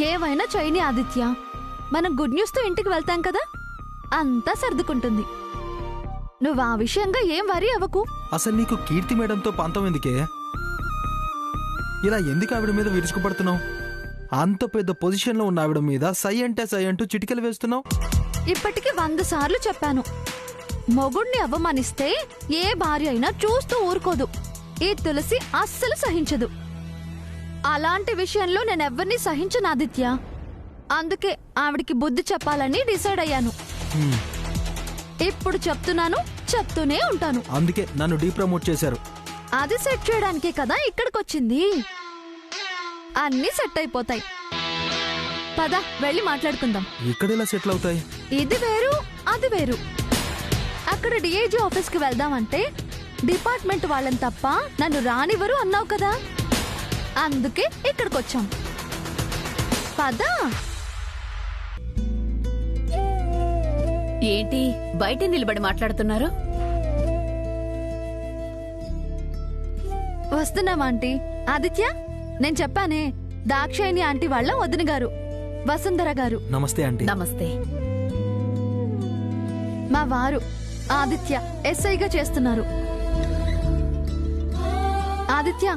ఏవైనా చేయని ఆదిత్య, మనం గుడ్ న్యూస్ తో ఇంటికి వెళ్తాం కదా, అంతా సర్దుకుంటుంది. నువ్వు ఆ విషయంగా ఏం వరీ అవ్వకు. అసలు నీకు కీర్తి మేడంతో పంతం ఎందుకే? ఇలా ఎందుకు ఆవిడ మీద విరుచుకుపడుతున్నావు? అంత పెద్ద పొజిషన్లో ఉన్న ఆవిడ మీద సై అంటే సై అంటూ చిటికలు వేస్తున్నావు. ఇప్పటికి 100 సార్లు చెప్పాను, మొగుణ్ణి అవమానిస్తే ఏ భార్య అయినా చూస్తూ ఊరుకోదు. ఈ తులసి అస్సలు సహించదు. అలాంటి విషయంలో నేనెవ్వరినీ సహించను ఆదిత్య. అందుకే ఆవిడికి బుద్ధి చెప్పాలని డిసైడ్ అయ్యాను. ఇప్పుడు చెప్తున్నాను, చెప్తూనే ఉంటాను. అందుకే నన్ను డీప్రమోట్ చేశారు. అది సెట్ చేయడానికే కదా ఇక్కడికొచ్చింది. అన్నీ సెట్ అయిపోతాయి. పద వెళ్ళి మాట్లాడుకుందాం. ఇక్కడెలా సెటిల్ అవుతాయి? ఇది వేరు, అది వేరు. అక్కడ డిఐజీ ఆఫీస్ కి వెళ్దామంటే డిపార్ట్మెంట్ వాళ్ళని తప్ప నన్ను రానివ్వరు అన్నావు కదా, అందుకే ఇక్కడికొచ్చాం. పద. ఏంటి బయట నిలబడి మాట్లాడుతున్నారు? వస్తున్నాం ఆంటీ. ఆదిత్య, నేను చెప్పానే, దాక్షాయిని ఆంటీ వాళ్ళ వదిన గారు, వసుంధర గారు. నమస్తే ఆంటీ. నమస్తే. మా వారు ఆదిత్య ఎస్ఐగా చేస్తున్నారు. Aditya,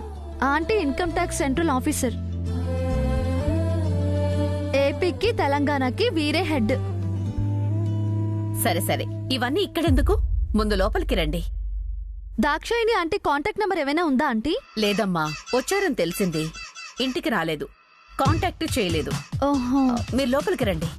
aunty income tax central officer. ఏపీకి తెలంగాణకి వీరే హెడ్. సరే సరే, ఇవన్నీ ఇక్కడెందుకు? ముందు లోపలికి రండి. దాక్షాయిని ఆంటీ కాంటాక్ట్ నెంబర్ ఏమైనా ఉందా ఆంటీ? లేదమ్మా, వచ్చారని తెలిసింది. ఇంటికి రాలేదు, కాంటాక్ట్ చేయలేదు. ఓహో. మీరు లోపలికి రండి.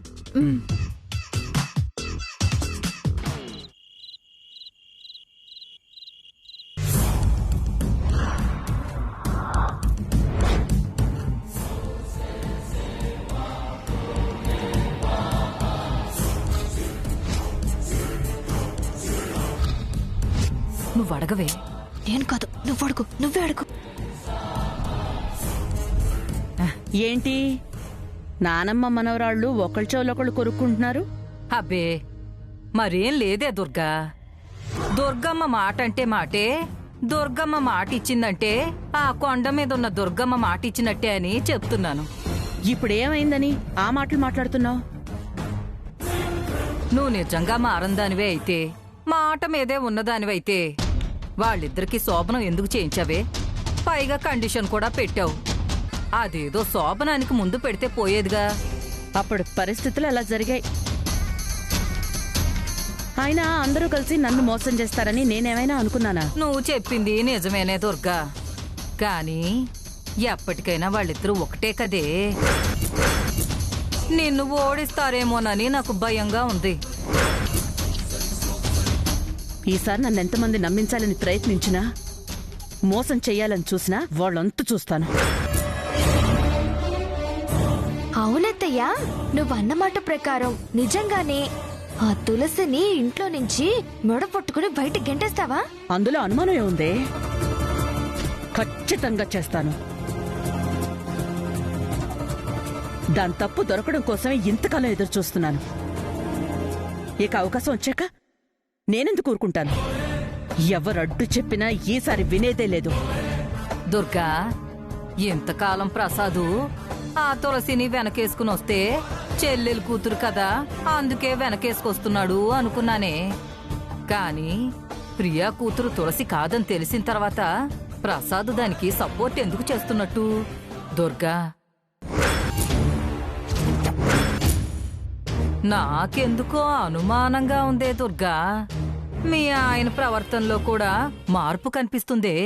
నువ్వు అడగవే. నేను కాదు, నువ్వు అడుగు. నువ్వే అడుగు. ఏంటి నానమ్మ మనవరాళ్ళు ఒకళ్ళ చెవులొకళ్ళు కొరుక్కుంటున్నారు? అబ్బే మరేం లేదే దుర్గా. దుర్గమ్మ మాట అంటే మాటే. దుర్గమ్మ మాట ఇచ్చిందంటే ఆ కొండ మీద ఉన్న దుర్గమ్మ మాట ఇచ్చినట్టే అని చెప్తున్నాను. ఇప్పుడేమైందని ఆ మాటలు మాట్లాడుతున్నావు? నువ్వు నిజంగా మారందానివే అయితే, మాట మీదే ఉన్నదానివైతే వాళ్ళిద్దరికి శోభనం ఎందుకు చేయించావే? పైగా కండిషన్ కూడా పెట్టావు. అదేదో శోభనానికి ముందు పెడితే పోయేదిగా. అప్పుడు పరిస్థితులు అలా జరిగాయి. అయినా అందరూ కలిసి నన్ను మోసం చేస్తారని నేనేమైనా అనుకున్నానా? నువ్వు చెప్పింది నిజమేనే దుర్గా, కానీ ఎప్పటికైనా వాళ్ళిద్దరూ ఒకటే కదే. నిన్ను ఓడిస్తారేమోనని నాకు భయంగా ఉంది. ఈసారి నన్ను ఎంతమంది నమ్మించాలని ప్రయత్నించినా, మోసం చెయ్యాలని చూసినా వాళ్ళంతు చూస్తాను. అవునత్తయ్యా, నువ్వన్నమాట ప్రకారం నిజంగానే ఆ తులసిని ఇంట్లో నుంచి మెడ పట్టుకుని బయట గెంటేస్తావా? అందులో అనుమానం ఏముందే? ఖచ్చితంగా చేస్తాను. దాని తప్పు దొరకడం కోసమే ఇంతకాలం ఎదురు చూస్తున్నాను. ఇక అవకాశం వచ్చాక నేనెందుకు ఊరుకుంటాను? ఎవరడ్డు చెప్పినా ఈసారి వినేదే లేదు. దుర్గా, ఇంతకాలం ప్రసాదు ఆ తులసిని వెనకేసుకుని వస్తే చెల్లెలు కూతురు కదా, అందుకే వెనకేసుకొస్తున్నాడు అనుకున్నానే. కాని ప్రియా కూతురు తులసి కాదని తెలిసిన తర్వాత ప్రసాద్ దానికి సపోర్ట్ ఎందుకు చేస్తున్నట్టు? దుర్గా, నాకెందుకో అనుమానంగా ఉందే దుర్గా. మీ ఆయన ప్రవర్తనలో కూడా మార్పు కనిపిస్తుందే.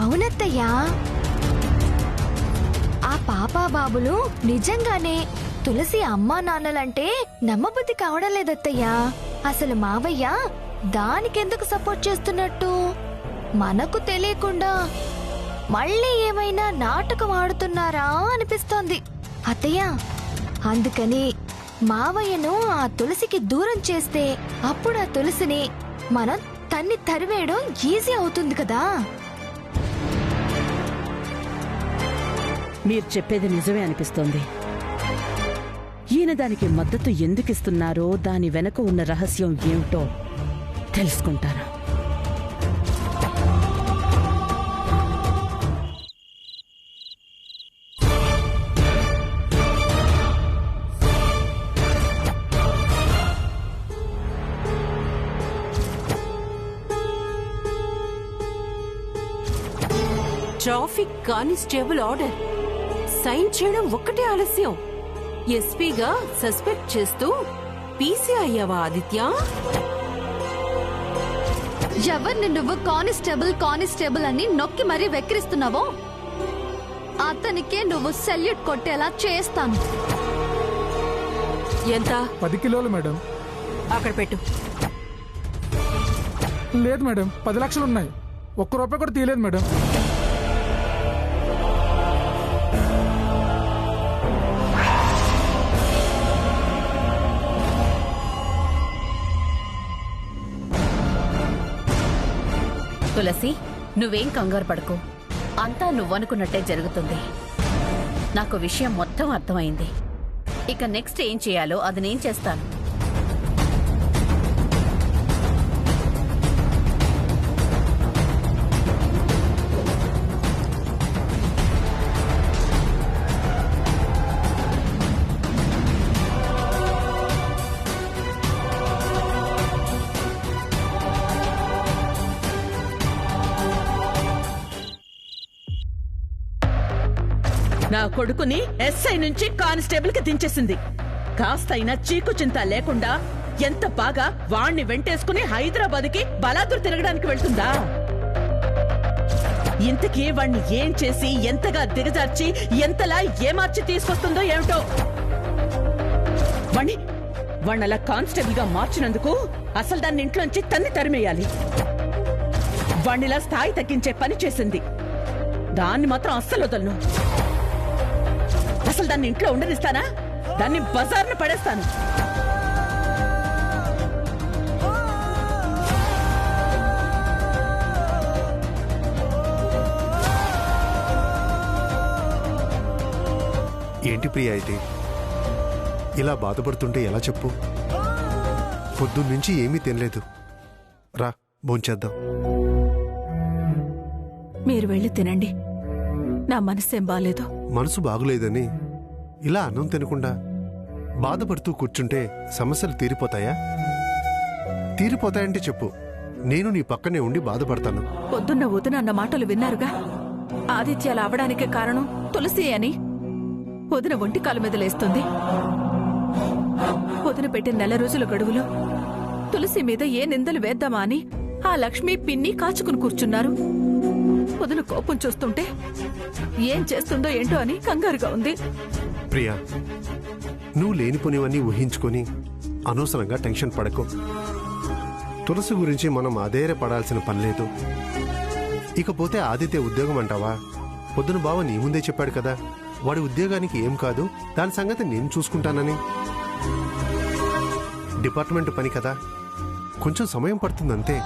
అవునత్తయ్యా, ఆ పాపా బాబులు నిజంగానే తులసి అమ్మా నాన్నలంటే నమ్మబుద్ధి కావడం లేదత్తయ్యా. అసలు మావయ్య దానికెందుకు సపోర్ట్ చేస్తున్నట్టు? మనకు తెలియకుండా మళ్ళీ ఏమైనా నాటకం ఆడుతున్నారా అనిపిస్తోంది అత్తయ్య. అందుకని మావయ్యను ఆ తులసికి దూరం చేస్తే అప్పుడు ఆ తులసిని మనం తన్ని తరివేయడం ఈజీ అవుతుంది కదా. మీరు చెప్పేది నిజమే అనిపిస్తోంది. ఈయన దానికి మద్దతు ఎందుకిస్తున్నారో, దాని వెనక ఉన్న రహస్యం ఏమిటో తెలుసుకుంటాను. ట్రాఫిక్ కానిస్టేబుల్ ఆర్డర్ సైన్ చేయడం ఒక్కటే ఆలస్యం. ఎస్పీగా సస్పెక్ట్ చేస్తూ పీసీ అయ్యావా ఆదిత్య? ఎవరిని నువ్వు కానిస్టేబుల్ అని నొక్కి మరీ వెక్కిరిస్తున్నావో అతనికే నువ్వు సెల్యూట్ కొట్టేలా చేస్తాను. ఎంత? 10 కిలోలు మేడం. అక్కడ పెట్టు. లేదు మేడం, 10 లక్షలు ఉన్నాయి. ఒక్క రూపాయి కూడా తీయలేదు మేడం. తులసి, నువ్వేం కంగారు పడకు. అంతా నువ్వనుకున్నట్టే జరుగుతుంది. నాకు విషయం మొత్తం అర్థమైంది. ఇక నెక్స్ట్ ఏం చేయాలో అది నేను చేస్తాను. నా కొడుకుని ఎస్ఐ నుంచి కానిస్టేబుల్ కి దించేసింది. కాస్తైనా చీకు చింత లేకుండా ఎంత బాగా వాణ్ణి వెంటేసుకుని హైదరాబాద్ కి బలాదురు తిరగడానికి వెళ్తుందా? ఇంతకీ వాణ్ణి ఏం చేసి ఎంతగా దిగజార్చి ఎంతలా ఏమార్చి తీసుకొస్తుందో ఏమిటో. వాణ్ణలా కానిస్టేబుల్ గా మార్చినందుకు అసలు దాన్ని ఇంట్లోంచి తన్ని తరిమేయాలి. వాణ్ణిలా స్థాయి తగ్గించే పని చేసింది. దాన్ని మాత్రం అస్సలు వదలను. అసలు దాన్ని ఇంట్లో ఉండనిస్తానా? దాన్ని బజార్ను పడేస్తాను. ఏంటి ప్రియ అయితే ఇలా బాధపడుతుంటే ఎలా చెప్పు? పొద్దున్నుంచి ఏమీ తినలేదు. రా భోంచేద్దాం. మీరు వెళ్ళి తినండి. నా మనసేం బాలేదు. మనసు బాగులేదని ఇలా అన్నం తినకుండా బాధపడుతూ కూర్చుంటే సమస్యలు తీరిపోతాయా? తీరిపోతాయంటే చెప్పు, నేను నీ పక్కనే ఉండి బాధపడతాను. పొద్దున్న వదిన అన్న మాటలు విన్నారుగా. ఆదిత్యాలు అవడానికే కారణం తులసి అని. వదిన ఒంటికాల మీద లేస్తుంది. వదిన పెట్టిన 4 రోజుల గడువులో తులసి మీద ఏ నిందలు వేద్దామా అని ఆ లక్ష్మి పిన్ని కాచుకుని కూర్చున్నారు. వదిన కోపం చూస్తుంటే ఏం చేస్తుందో ఏంటో అని కంగారుగా ఉంది. ప్రియా, నువ్వు లేనిపోనివన్నీ ఊహించుకొని అనవసరంగా టెన్షన్ పడకు. తులసి గురించి మనం అధైర్యపడాల్సిన పనిలేదు. ఇకపోతే ఆదిత్య ఉద్యోగం అంటావా? పొద్దున బావ నీ ముందే చెప్పాడు కదా, వాడి ఉద్యోగానికి ఏం కాదు, దాని సంగతి నేను చూసుకుంటానని. డిపార్ట్మెంట్ పని కదా, కొంచెం సమయం పడుతుందంతే.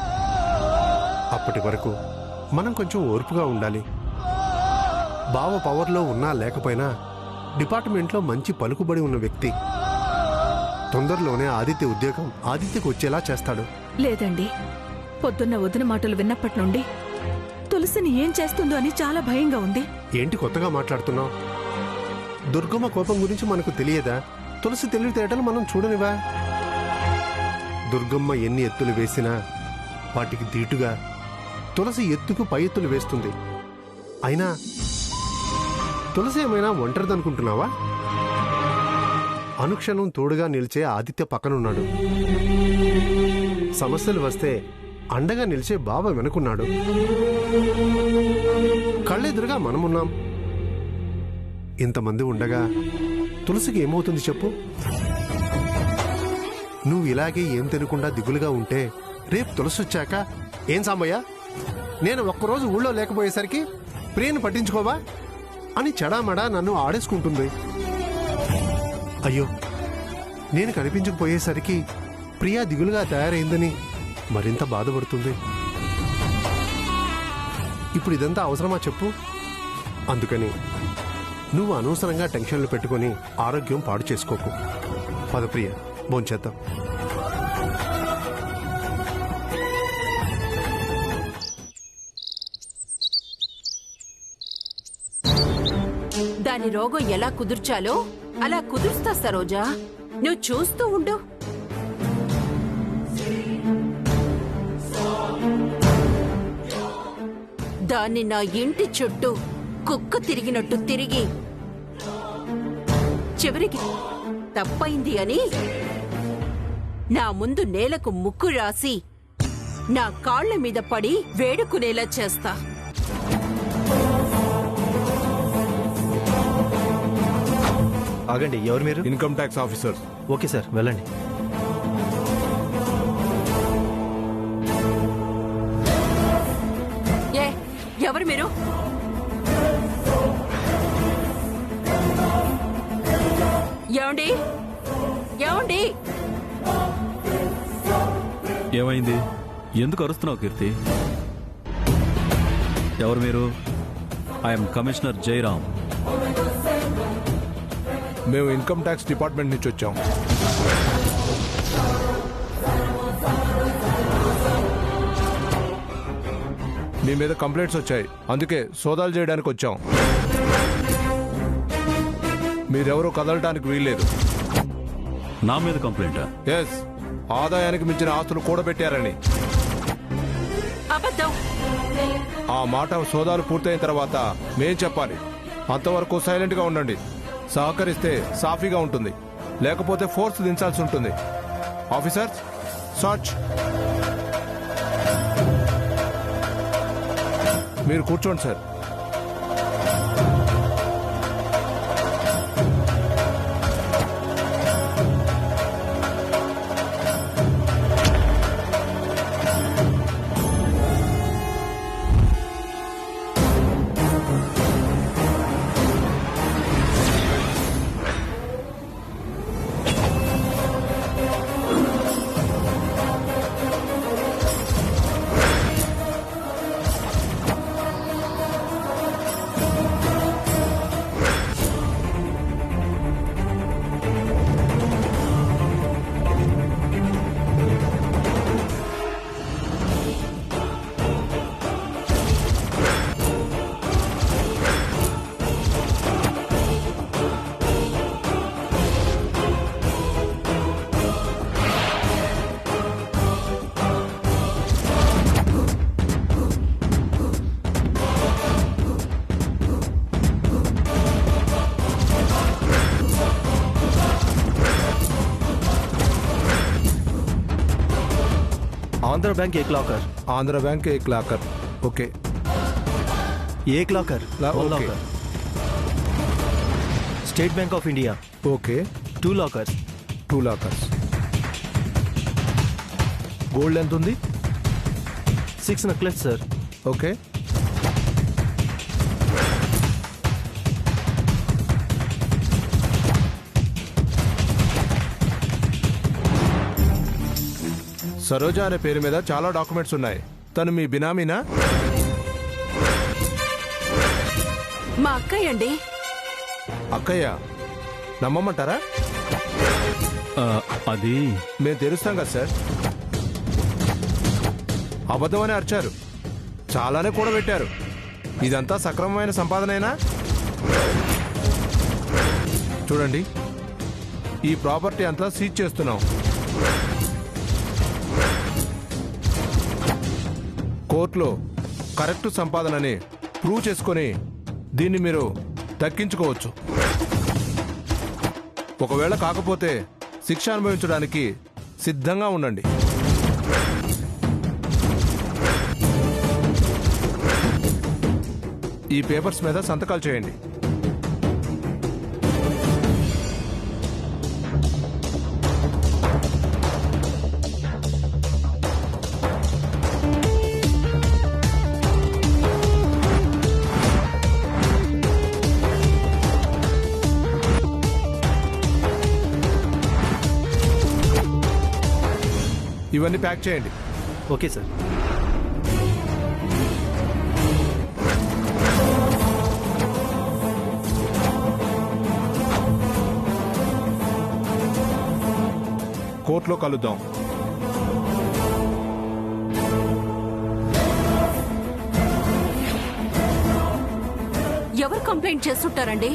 అప్పటి వరకు మనం కొంచెం ఓర్పుగా ఉండాలి. బావ పవర్లో ఉన్నా లేకపోయినా డిపార్ట్మెంట్లో మంచి పలుకుబడి ఉన్న వ్యక్తి. తొందరలోనే ఆదిత్య ఉద్యోగం ఆదిత్యకు వచ్చేలా చేస్తాడు. లేదండి, పొద్దున్న వదిన మాటలు విన్నప్పటి నుండి తులసిని ఏం చేస్తుందో అని చాలా భయంగా ఉంది. ఏంటి కొత్తగా మాట్లాడుతున్నావు? దుర్గమ్మ కోపం గురించి మనకు తెలియదా? తులసి తెలివితేటలు మనం చూడనివా? దుర్గమ్మ ఎన్ని ఎత్తులు వేసినా వాటికి దీటుగా తులసి ఎత్తుకు పై ఎత్తులు వేస్తుంది. అయినా తులసి ఏమైనా ఒంటరిదనుకుంటున్నావా? అనుక్షణం తోడుగా నిలిచే ఆదిత్య పక్కనున్నాడు. సమస్యలు వస్తే అండగా నిలిచే బావ వెనుకున్నాడు. కళ్ళెదురుగా మనమున్నాం. ఇంతమంది ఉండగా తులసికి ఏమవుతుంది చెప్పు? నువ్వు ఇలాగే ఏం తినకుండా దిగులుగా ఉంటే రేపు తులసి వచ్చాక, ఏం సాంబయ్య, నేను ఒక్కరోజు ఊళ్ళో లేకపోయేసరికి ప్రియను పట్టించుకోవా అని చెడామడా నన్ను ఆడేసుకుంటుంది. అయ్యో, నేను కనిపించకపోయేసరికి ప్రియా దిగులుగా తయారైందని మరింత బాధపడుతుంది. ఇప్పుడు ఇదంతా అవసరమా చెప్పు? అందుకని నువ్వు అనవసరంగా టెన్షన్లు పెట్టుకుని ఆరోగ్యం పాడు చేసుకోకు. పద ప్రియ, భోంచేద్దాం. దాని రోగం ఎలా కుదుర్చాలో అలా కుదురుస్తా సరోజా. నువ్వు చూస్తూ ఉండు. దాన్ని నా ఇంటి చుట్టూ కుక్క తిరిగినట్టు తిరిగి చివరికి తప్పైంది అని నా ముందు నేలకు ముక్కు రాసి నా కాళ్ల మీద పడి వేడుకునేలా చేస్తా. ఆగండి, ఎవరు మీరు? Income tax officer. Okay sir, వెళ్ళండి. ఎవరు మీరు? ఏమండి? ఏమండి? ఏమైంది? ఎందుకు అరుస్తున్నావు కీర్తి? ఎవరు మీరు? I'm commissioner Jayaram. మేము ఇన్కమ్ ట్యాక్స్ డిపార్ట్మెంట్ నుంచి వచ్చాం. మీ మీద కంప్లైంట్స్ వచ్చాయి, అందుకే సోదాలు చేయడానికి వచ్చాం. మీరెవరూ కదలటానికి వీల్లేదు. నా మీద కంప్లైంటా? ఎస్, ఆదాయానికి మించిన ఆస్తులు కూడబెట్టారని. అబద్ధం. ఆ మాట సోదాలు పూర్తయిన తర్వాత మేం చెప్పాలి. అంతవరకు సైలెంట్ గా ఉండండి. సహకరిస్తే సాఫీగా ఉంటుంది, లేకపోతే ఫోర్స్ దించాల్సి ఉంటుంది. Officers, search. మీరు కూర్చోండి సార్. आंध्र बैंक एक लॉकर. आंध्र बैंक एक लॉकर. ओके. एक locker. One locker. State bank of India. Okay. 2 lockers. 2 lockers. Gold ఎంత ఉంది? 6 necklace sir. ఓకే. సరోజా అనే పేరు మీద చాలా డాక్యుమెంట్స్ ఉన్నాయి. తను మీ బినామీనా? మా అక్కయ్య అండి. అక్కయ్య? నమ్మమంటారా? అది మేము తెలుస్తాం కదా సార్. అబద్ధమని అరిచారు, చాలానే కూడబెట్టారు. ఇదంతా సక్రమమైన సంపాదనేనా? చూడండి, ఈ ప్రాపర్టీ అంతా సీజ్ చేస్తున్నాం. కోర్టులో కరెక్ట్ సంపాదనని ప్రూవ్ చేసుకొని దీన్ని మీరు దక్కించుకోవచ్చు. ఒకవేళ కాకపోతే శిక్ష అనుభవించడానికి సిద్ధంగా ఉండండి. ఈ పేపర్స్ మీద సంతకాలు చేయండి. ఇవన్నీ ప్యాక్ చేయండి. Okay sir. కోర్టులో కలుద్దాం. ఎవరు కంప్లైంట్ చేస్తుంటారండి?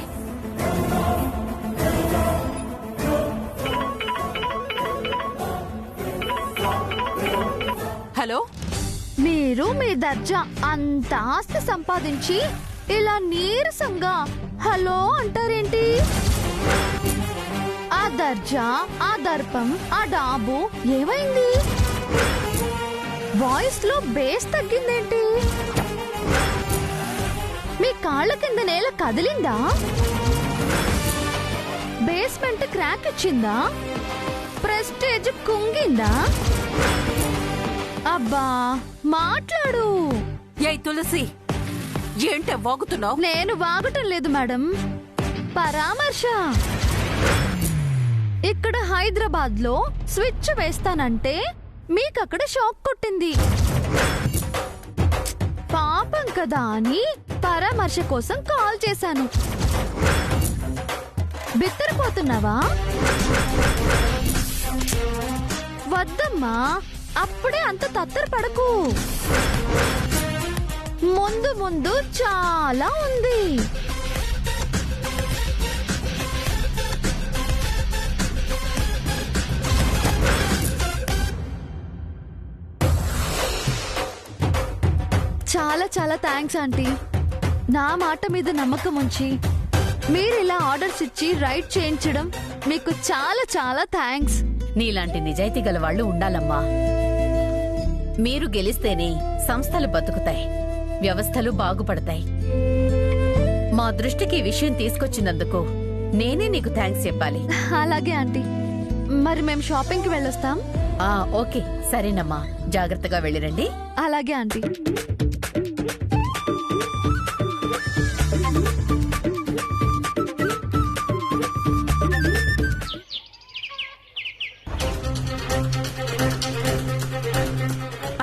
హలో, మీరు మీ దర్జా అంత ఆస్తి సంపాదించి ఇలా నీరసంగా హలో అంటారేంటి? ఆ దర్జా, ఆ దర్పం, ఆ డాబు ఏమైంది? వాయిస్ లో బేస్ తగ్గిందేంటి? మీ కాళ్ళ కింద నేల కదిలిందా? బేస్మెంట్ క్రాక్ ఇచ్చిందా? ప్రెస్టేజ్ కుంగిందా? అబ్బా మాట్లాడు. ఏయ్ తులసి, ఏంటే వాగుతున్నావు? నేను వాగటం లేదు మేడం, పరామర్శ. ఇక్కడ హైదరాబాద్ లో స్విచ్ వేస్తానంటే మీకక్కడ షాక్ కొట్టింది. పాపం కదా అని పరామర్శ కోసం కాల్ చేశాను. బిత్తరపోతున్నావా? వద్దమ్మా, అప్పుడే అంత తత్తరపడకు. ముందు ముందు చాలా ఉంది. చాలా చాలా థ్యాంక్స్ ఆంటీ. నా మాట మీద నమ్మకం ఉంచి మీరు ఇలా ఆర్డర్స్ ఇచ్చి రైట్ చేయించడం మీకు చాలా చాలా థ్యాంక్స్. నీలాంటి నిజాయితీ గల వాళ్ళు ఉండాలమ్మా. మీరు గెలిస్తేనే సంస్థలు బతుకుతాయి, వ్యవస్థలు బాగుపడతాయి. మా దృష్టికి ఈ విషయం తీసుకొచ్చినందుకు నేనే నీకు థ్యాంక్స్ చెప్పాలి. అలాగే ఆంటీ, మరి మేము షాపింగ్ కి వెళ్ళొస్తాం. ఓకే సరేనమ్మా, జాగ్రత్తగా వెళ్ళిరండి. అలాగే ఆంటీ.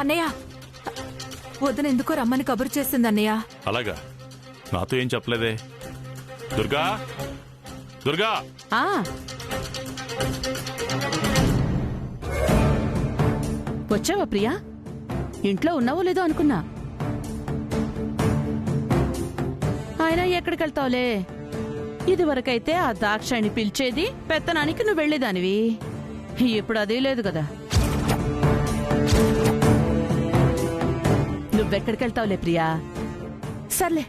అన్నయ్య, వదిన ఎందుకో రమ్మని కబురు చేసింది అన్నయ్య. అలాగా? నాతో ఏం చెప్పలేదే. దుర్గా, దుర్గా. వచ్చావా ప్రియా? ఇంట్లో ఉన్నావో లేదో అనుకున్నా. ఆయన ఎక్కడికి వెళ్తావులే, ఇదివరకైతే ఆ దాక్షాయిని పిలిచేది, పెత్తనానికి నువ్వు వెళ్లేదానివి. ఇప్పుడు అదే లేదు కదా. నువ్వెక్కడికి వెళ్తావులే ప్రియా. సర్లే,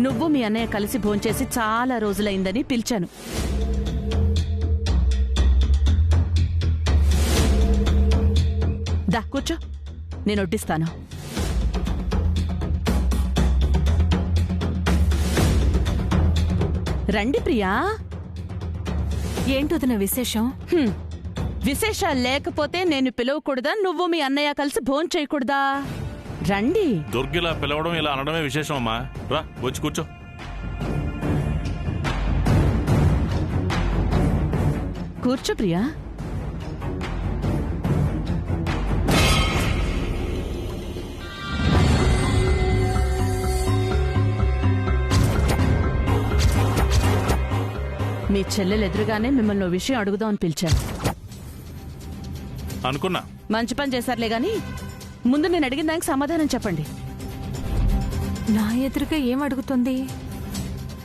నువ్వు మీ అన్నయ్య కలిసి భోంచేసి చాలా రోజులైందని పిలిచాను. దా కూర్చో, నేను వడ్డిస్తాను. రండి ప్రియా. ఏంటొదిన విశేషం? విశేషాలు లేకపోతే నేను పిలవకూడదా? నువ్వు మీ అన్నయ్య కలిసి భోంచేయకూడదా? రండి. దుర్గిలా పిలవడం, ఇలా అనడమే విశేషం అమ్మా. రా, వచ్చి కూర్చో. కూర్చో ప్రియా. మీ చెల్లెలు ఎదురుగానే మిమ్మల్ని ఓ విషయం అడుగుదామని పిలిచాను. అనుకున్నా. మంచి పని చేశారులే గాని ముందు నేను అడిగిన దానికి సమాధానం చెప్పండి. నా ఎదురుగా ఏం అడుగుతుంది?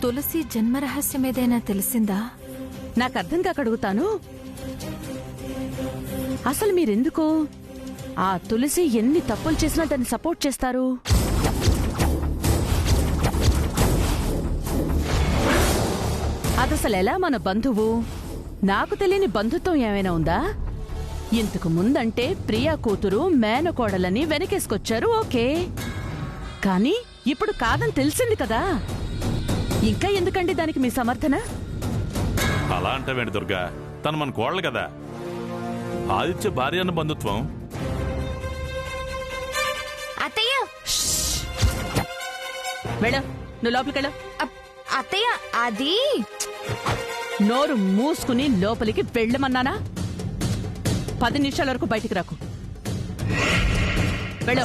తులసి జన్మరహస్యం ఏదైనా తెలిసిందా? నాకు అర్థం కాక అడుగుతాను. అసలు మీరెందుకు ఆ తులసి ఎన్ని తప్పులు చేసినా దాన్ని సపోర్ట్ చేస్తారు? అదసలు ఎలా మన బంధువు? నాకు తెలియని బంధుత్వం ఏమైనా ఉందా? ఇంతకు ముందంటే ప్రియా కూతురు మేనకోడలని వెనకేసుకొచ్చారు, ఓకే. కానీ ఇప్పుడు కాదని తెలిసింది కదా, ఇంకా ఎందుకండి దానికి మీ సమర్థన? అలా అంటావేంటి దుర్గా? తను మన కోడలు కదా. ఆదిత్య భార్య అన్న బంధుత్వం. అత్తయ్య, వెళ్ళు, నువ్వు లోపలికెళ్ళు. అత్తయ్య అది. నోరు మూసుకుని లోపలికి వెళ్ళమన్నానా? 10 నిమిషాల వరకు బయటికి రాకు. వెళ్ళు.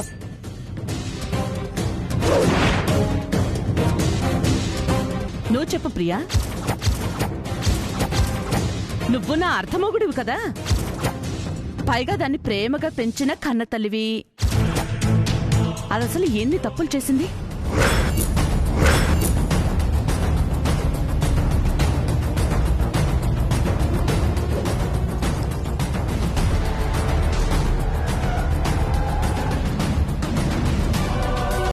నువ్వు చెప్పు ప్రియా, నువ్వు నా అర్థమొగుడివి కదా, పైగా దాన్ని ప్రేమగా పెంచిన కన్నతల్లివి. అదసలు ఎన్ని తప్పులు చేసింది?